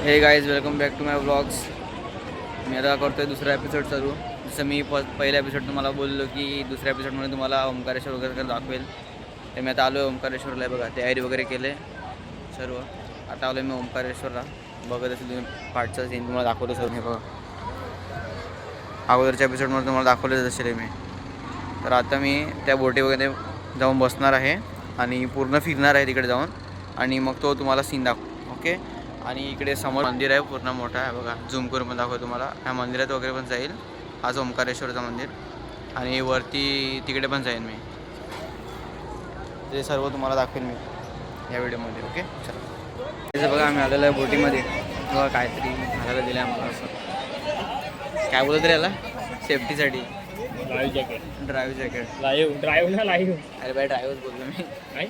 हे guys welcome back to my vlogs. मी आता करतो आहे दुसरा एपिसोड चालू. जसं मी पहिल्या एपिसोड तुम्हाला बोललो की दुसऱ्या एपिसोडमध्ये तुम्हाला ओंकारेश्वर वगैरे दाखवेल. तर मी आता आलो आहे ओंकारेश्वरला. बघा तयारी वगैरे केले सर्व. आता आलो आहे मी ओंकारेश्वरला. बघत असेल तुम्ही पार्टचा सीन तुम्हाला दाखवतो सर. मी बघा अगोदरच्या एपिसोडमध्ये तुम्हाला दाखवलेच असेल मी. तर आता मी त्या बोटी वगैरे जाऊन बसणार आहे आणि पूर्ण फिरणार आहे तिकडे जाऊन आणि मग तो तुम्हाला सीन दाखव. ओके. आणि इकडे समोर मंदिर आहे पूर्ण मोठा आहे बघा. झूम करून पण दाखवतो तुम्हाला. ह्या मंदिरात वगैरे पण जाईल. हाच ओंकारेश्वरचं मंदिर आणि वरती तिकडे पण जाईन मी. ते सर्व तुम्हाला दाखवेन मी या व्हिडिओमध्ये. ओके चला. त्याचं बघा आम्ही आलेलो आहे बोटीमध्ये. बघा काहीतरी घालायला दिलं आहे आम्हाला. असं काय बोलत रे याला सेफ्टीसाठी ड्राईव्ह जॅकेट. ड्राईव्ह ना लाईव्ह. अरे बाई ड्राईव्हच बोललो मी.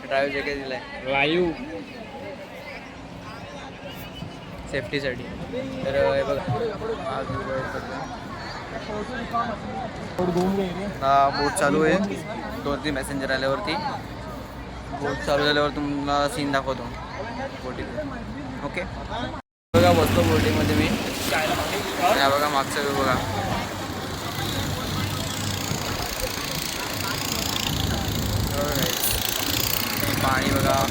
ड्राईव्ह जॅकेट दिलं आहे लाईव्ह सेफ्टीसाठी. तर हे बघा हा बोट चालू आहे. 2-3 पॅसेंजर आल्यावरती बोट चालू झाल्यावर तुम्हाला सीन दाखवतो बोटीत. ओके. बघा बसतो बोटीमध्ये मी. या बघा मागचा व्ह्यू बघा. पाणी बघा.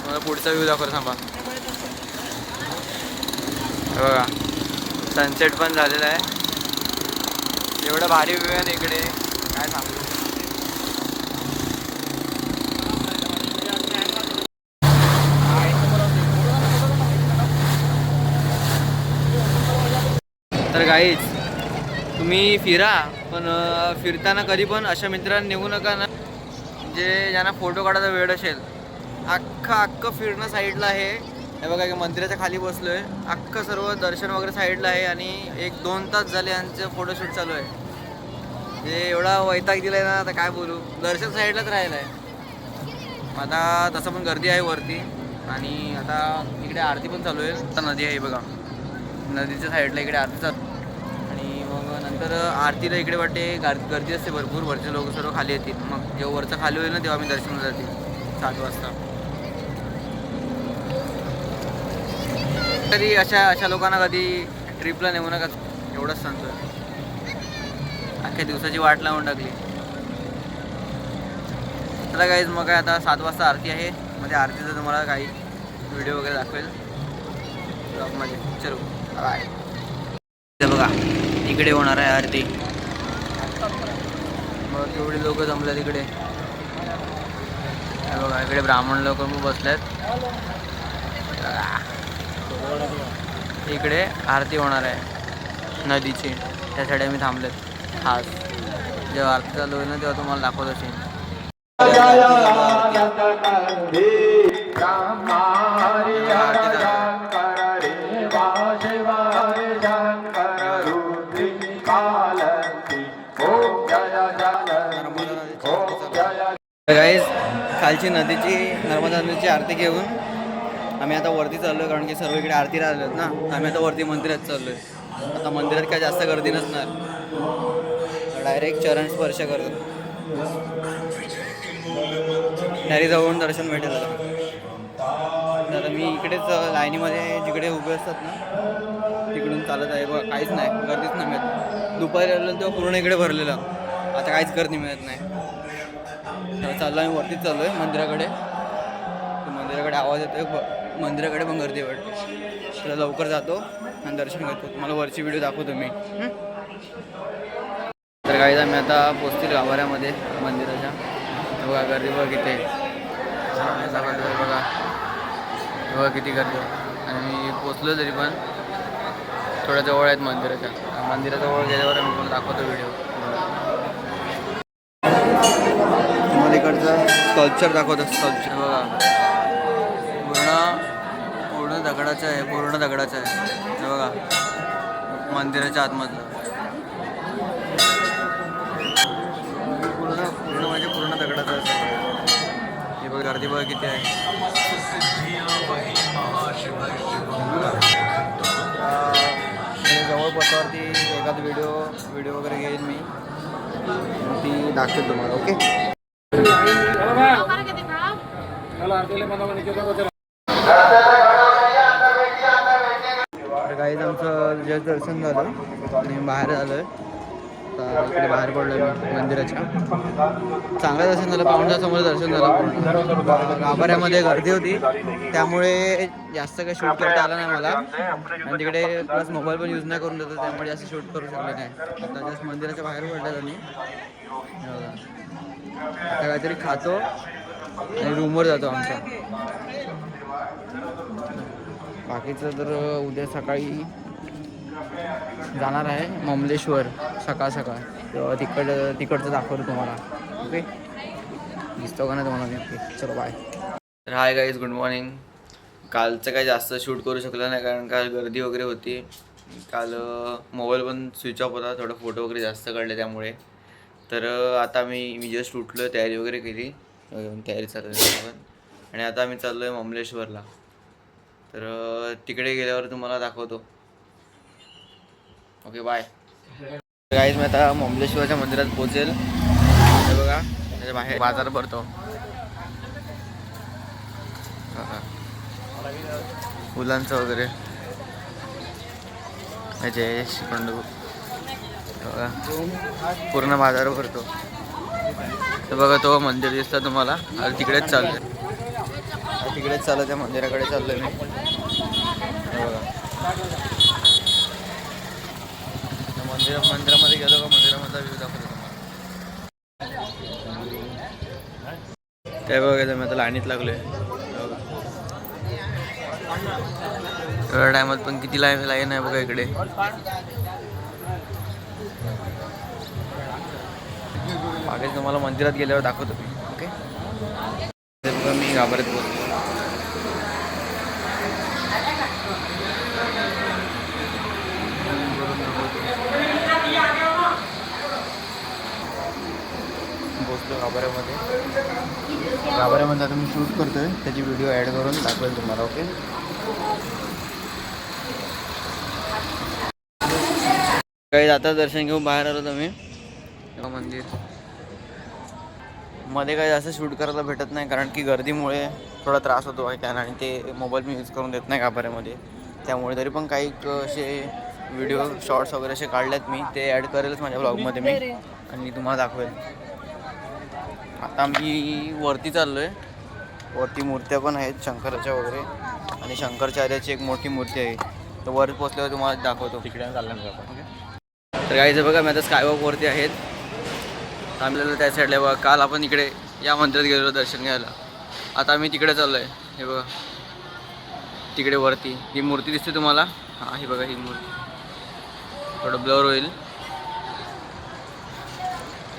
मला पुढचा व्ह्यू दाखवतो थांबा. बघा सनसेट पण झालेला आहे. एवढा भारी व्ह्यू आहे ना इकडे काय सांगू. तर गाईज तुम्ही फिरा पण फिरताना कधी पण अशा मित्रांना नेऊ नका ना जे ज्यांना फोटो काढायचा वेळ असेल. अख्खं फिरणं साईडला आहे. हे बघा की मंदिराच्या खाली बसलो आहे. अख्खं सर्व दर्शन वगैरे साईडला आहे आणि 1-2 तास झाले यांचं फोटोशूट चालू आहे. जे एवढा वैताग दिला आहे ना आता काय बोलू. दर्शन साईडलाच राहिलं आहे. आता तसं पण गर्दी आहे वरती आणि आता इकडे आरती पण चालू आहे. आता नदी आहे बघा. नदीच्या साईडला इकडे आरती चालू आणि मग नंतर आरतीला इकडे वाटते गर्दी असते भरपूर. वरचे लोक सर्व खाली येतील. मग जेव्हा वरचं खाली होईल ना तेव्हा आम्ही दर्शनाला जातील 7 वाजता. तरी अशा लोकांना कधी ट्रिपला नेऊ नका एवढंच सांगतो. अख्ख्या दिवसाची वाट लावून टाकली. चला गाईज मग काय आता 7 वाजता आरती आहे. म्हणजे आरतीचं तुम्हाला काही व्हिडिओ वगैरे दाखवेल ब्लॉगमध्ये. चलो बाय. बघा इकडे होणार आहे आरती. मग केवढे लोक जमले तिकडे. बघा इकडे ब्राह्मण लोक बसलेत. इकडे आरती होणार आहे नदीची. त्यासाठी आम्ही थांबलेत. खास जेव्हा आरती चालू होईल ना तेव्हा तुम्हाला दाखवत असेल. गाईज खालची नदीची नर्मदा नदीची आरती घेऊन आम्ही आता वरती चाललो आहे. कारण की सर्व इकडे आरती राहिलो आहेत ना. आम्ही आता वरती मंदिरात चाललो आहे. आता मंदिरात काय जास्त गर्दी नसणार. डायरेक्ट चरण स्पर्श करतो. डायरेक्ट जाऊन दर्शन भेटेल. आता मी इकडेच लाईनीमध्ये जिकडे उभे असतात ना तिकडून चालत आहे. बघा काहीच नाही गर्दीच नाही मिळत. दुपारी आलं तेव्हा पूर्ण इकडे भरलेलं. आता काहीच गर्दी मिळत नाही. चाललो आम्ही वरतीच चाललो आहे मंदिराकडे. मंदिराकडे आवाज येतो. मंदिराकडे पण गर्दी वाटते. त्याला लवकर जातो आणि दर्शन घेतो. तुम्हाला वरची व्हिडिओ दाखवतो मी. तर काही आम्ही आता पोचतील गाभाऱ्यामध्ये मंदिराच्या. बघा गर्दी बघा किती बघा. बघा किती गर्दी. आणि मी पोचलो तरी पण थोड्या जवळ आहेत मंदिराच्या. मंदिराजवळ गेल्यावर मी तुम्हाला दाखवतो व्हिडिओ. तुम्हाला इकडचं स्कल्पचर दाखवतो. स्कल्पचर बघा पूर्ण दगडाचं आहे. पूर्ण दगडाचं आहे. हे बघा मंदिराच्या आतमधलं पूर्ण म्हणजे पूर्ण दगडाचं आहे. हे बघ गर्दी बघा किती आहे. जवळ बसल्यावरती एखादा व्हिडिओ वगैरे घेईन मी. ती दाखवेल तुम्हाला. ओके. काहीच आमचं जस्ट दर्शन झालं आणि बाहेर झालं. इकडे बाहेर पडलो मंदिराच्या. चांगलं दर्शन झालं, पाहुण्यासमोर दर्शन झालं पूर्ण. गाभाऱ्यामध्ये गर्दी होती त्यामुळे जास्त काही शूट करता आलं नाही मला. आणि तिकडे प्लस मोबाईल पण यूज नाही करून देतो त्यामुळे जास्त शूट करू शकले नाही. आता जस्ट मंदिराच्या बाहेर पडलं आणि आता काहीतरी खातो आणि रूमवर जातो आमच्या. बाकीचं तर उद्या सकाळी जाणार आहे ममलेश्वर सकाळ तेव्हा तिकडचं दाखवतो तुम्हाला. ओके, दिसतो का नाही तुम्हाला मी? ओके चलो बाय. तर हाय गाईज, गुड मॉर्निंग. कालचं काही जास्त शूट करू शकलं नाही कारण काल गर्दी वगैरे होती. काल मोबाईल पण स्विच ऑफ होता, थोडं फोटो वगैरे जास्त काढले त्यामुळे. तर आता मी जस्ट उठलो, तयारी वगैरे केली, तयारी चालू आहे आणि आता आम्ही चाललो आहे ममलेश्वरला. तर तिकडे गेल्यावर तुम्हाला दाखवतो. Okay bye. गाईज मी आता ममलेश्वरच्या मंदिरात पोहोचेल. हे बघा त्याच्या बाहेर बाजार भरतो. फुलांचं वगैरे जय श्रीखंडू बघा, पूर्ण बाजार भरतो. तर बघा तो मंदिर दिसतं तुम्हाला. आता तिकडेच चाललं आहे, तिकडेच चाललं, त्या मंदिराकडे चाललो आहे मी. बघा मंदिरामध्ये गेलो का मंदिरामधला व्ह्यू दाखवतो तुम्हाला. काय बघायचं मी आता लाईनीत लागलोय. एवढ्या टायमात पण किती लाईन आहे बघा इकडे. मागे तुम्हाला मंदिरात गेल्यावर दाखवतो मी. ओके, बघा मी गाभाऱ्यात बोलतो. गाभाऱ्यामध्ये आता मी शूट करतोय, त्याची व्हिडिओ ॲड करून दाखवेल तुम्हाला. ओके, काही आता दर्शन घेऊन बाहेर आलो तुम्ही. मंदिर मध्ये काही जास्त शूट करायला भेटत नाही कारण की गर्दीमुळे थोडा त्रास होतो आहे त्याला, आणि ते मोबाईल मी यूज करून देत नाही गाभाऱ्यामध्ये. त्यामुळे तरी पण काही असे व्हिडिओ शॉर्ट्स वगैरे असे काढलेत मी, ते ॲड करेलच माझ्या ब्लॉगमध्ये मी आणि तुम्हाला दाखवेल. आता मी वरती चाललो आहे. वरती मूर्त्या पण आहेत शंकराच्या वगैरे, आणि शंकराचार्याची एक मोठी मूर्ती आहे. तर वर पोचल्यावर तुम्हाला दाखवतो. तिकडे चाललं ना आपण. तर गाईचं बघा मी आता स्कायवॉकवरती आहेत. थांबलेलं त्या साईडला बघा. काल आपण इकडे या मंदिरात गेलेलो दर्शन घ्यायला. आता मी तिकडे चाललो आहे. हे बघा तिकडे वरती ही मूर्ती दिसते तुम्हाला. हां ही बघा ही मूर्ती, थोडं ब्लर होईल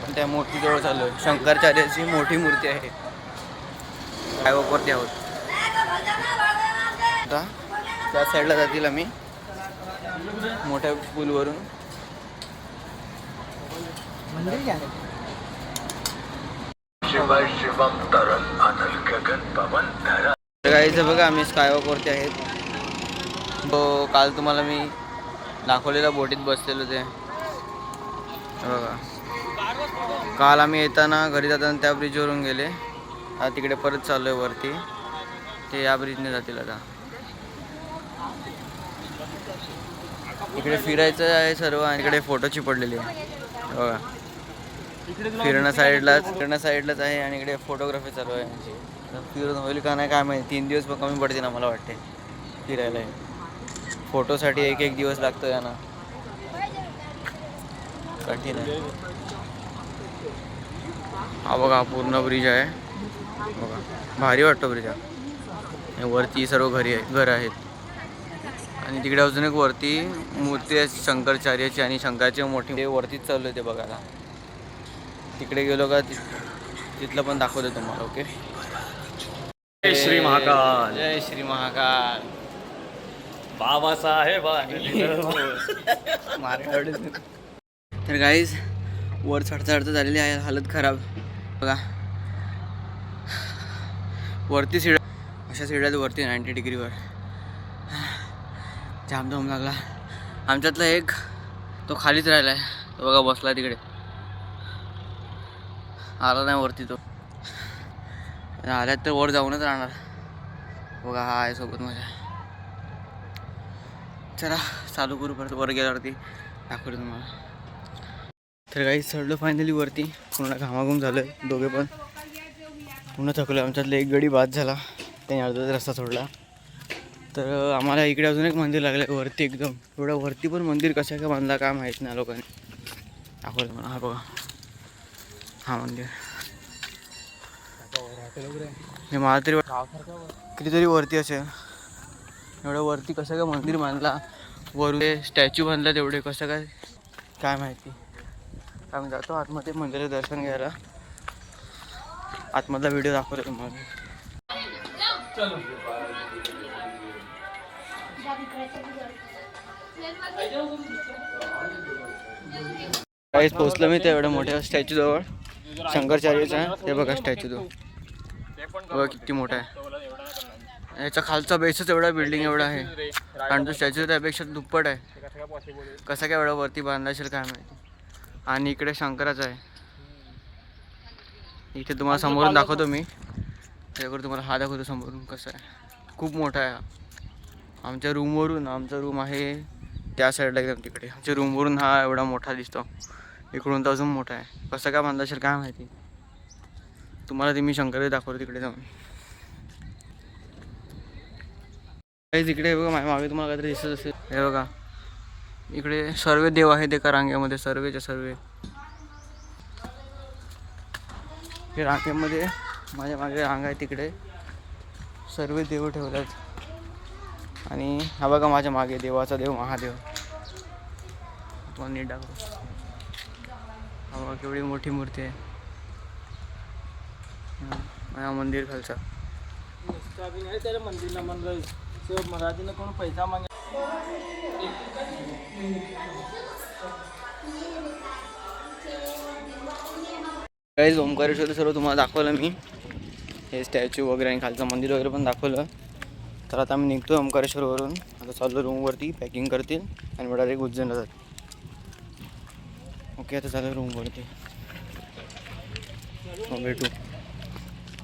पण त्या मूर्तीजवळ चाललो आहे. शंकराचार्याची मोठी मूर्ती आहे. स्कायवॉकवरती आहोत. आता त्या साईडला जातील आम्ही मोठ्या पूलवरून. गाईचं बघा आम्ही स्कायवॉकवरती आहेत. तो काल तुम्हाला मी दाखवलेला बोटीत बसलेलो ते बघा. काल आम्ही येताना घरी जाताना त्या ब्रिजवरून गेले. आता तिकडे परत चाललो आहे वरती. ते या ब्रिजने जातील. आता इकडे फिरायचं आहे सर्व आणि इकडे फोटोची पडलेली आहे बघा. फिरणं साईडलाच आहे आणि इकडे फोटोग्राफी चालू आहे यांची. फिरून होईल का नाही काय माहिती. 3 दिवस पण कमी पडतील ना मला वाटते फिरायला. फोटोसाठी एक दिवस लागतो यांना, कठीण आहे. हा बघा पूर्ण ब्रिज आहे बघा, भारी वाटतो ब्रिज हा. वरती सर्व घर आहेत आणि तिकडे अजून एक वरती मूर्ती आहे शंकराचार्याची, आणि शंकराची मोठी ते वरतीच चालू आहे ते बघायला. तिकडे गेलो का तिथलं पण दाखवतो तुम्हाला. ओके, जय श्री महाकाल. जय श्री महाकाल. बाबासाहेब. तर गाईज वर चढता झालेली आहे, हालत खराब बघा. वरती अशा सिड्यात वरती 90 डिग्रीवर जाम दम लागला. आमच्यातला एक तो खालीच राहिला आहे, तो बघा बसला तिकडे, आला नाही वरती तो. आल्यात तर वर जाऊनच राहणार. बघा हा आहे सोबत माझ्या. चला चालू करू परत वर गेल्यावरती दाखवतो तुम्हाला. तर काही चढलो फायनली वरती. पूर्ण घामाघूम झालं दोघे पण. पूर्ण थकलो. आमच्यातलं एक गडी बाद झाला. त्याने अर्धाच रस्ता सोडला. तर आम्हाला इकडे अजून एक मंदिर लागलं वरती एकदम. एवढं वरती पण मंदिर कसं काय बांधला काय माहीत नाही लोकांनी. दाखवलं मला. हा बघा हा मंदिर. हे मला तरी कितीतरी वरती असेल. एवढं वरती कसं काय मंदिर बांधला. वरून स्टॅच्यू बांधला तेवढे कसं काय माहिती. आम्ही जातो आतमध्ये मंदिराचं दर्शन घ्यायला. आतमधला व्हिडिओ दाखवतो तुम्हाला. काहीच पोचलो मी त्या एवढ्या मोठ्या स्टॅच्यू जवळ. शंकराचार्यचा आहे ते बघा स्टॅच्यू तो. बघा किती मोठा आहे. याचा खालचा बेसच एवढा बिल्डिंग एवढा आहे आणि तो स्टॅच्यू त्यापेक्षा दुप्पट आहे. कसं काय एवढा वरती बांधला असेल काय माहिती. आणि इकडे शंकराचा आहे. इथे तुम्हाला समोरून दाखवतो मी. त्याच्यावर तुम्हाला हा दाखवतो समोरून कसं आहे. खूप मोठा आहे. आमच्या रूमवरून आमचा रूम आहे त्या साईडला एकदम तिकडे. आमच्या रूमवरून हा एवढा मोठा दिसतो. इकडून तर अजून मोठा आहे. कसं काय बांधला असेल काय माहिती. तुम्हाला ते मी शंकर दाखवतो तिकडे जाऊन. काहीच इकडे बघा माझ्या मागे तुम्हाला काहीतरी दिसत असेल. हे बघा इकडे सर्व देव आहेत एका रांगेमध्ये. सर्वेच्या सर्व हे रांगेमध्ये माझ्या मागे रांग आहे तिकडे सर्व देव ठेवतात. आणि हा बघा माझ्या मागे देवाचा देव महादेव. तुम्हाला नीट दाखव. हा बघा केवढी मोठी मूर्ती आहे. माझ्या मंदिर खालचा. मराठीनं कोण पैसा मागे. काहीच ओंकारेश्वर सर्व तुम्हाला दाखवलं मी. हे स्टॅच्यू वगैरे आणि खालचं मंदिर वगैरे पण दाखवलं. तर आता आम्ही निघतो ओंकारेश्वरवरून. आता चाललो रूमवरती. पॅकिंग करतील आणि मग डायरेक्ट उज्जैनला जातील. ओके आता चालू रूमवरती. मग भेटू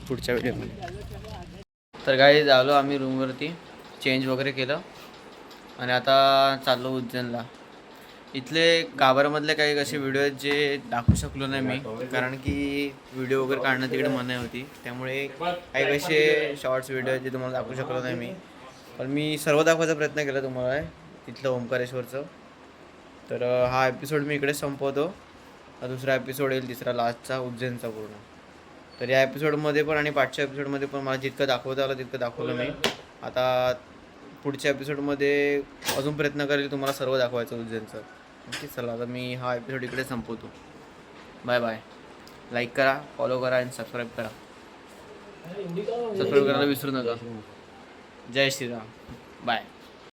पुढच्या व्हिडिओमध्ये. तर काही आलो आम्ही रूमवरती. चेंज वगैरे केलं आणि आता चाललो उज्जैनला. इथले गाभाऱ्यामधले काही असे व्हिडिओ आहेत जे दाखवू शकलो नाही मी. कारण की व्हिडिओ वगैरे काढणं तिकडे मनाई होती. त्यामुळे काही असे शॉर्ट्स व्हिडिओ आहेत जे तुम्हाला दाखवू शकलो नाही मी. पण मी सर्व दाखवायचा प्रयत्न केला तुम्हाला तिथलं ओंकारेश्वरचं. तर हा एपिसोड मी इकडेच संपवतो. दुसरा एपिसोड येईल तिसरा लास्टचा उज्जैनचा पूर्ण. तर या एपिसोडमध्ये पण आणि पाठच्या एपिसोडमध्ये पण मला जितकं दाखवता आलं तितकं दाखवलं मी. आता पुढच्या एपिसोडमध्ये अजून प्रयत्न करेल तुम्हाला सर्व दाखवायचं उज्जैनचं. ओके चला आता मी हा एपिसोड इकडे संपवतो. Bye bye. लाईक करा, फॉलो करा आणि सबस्क्राईब करा. सबस्क्राईब करायला विसरू नका. जय श्रीराम. बाय.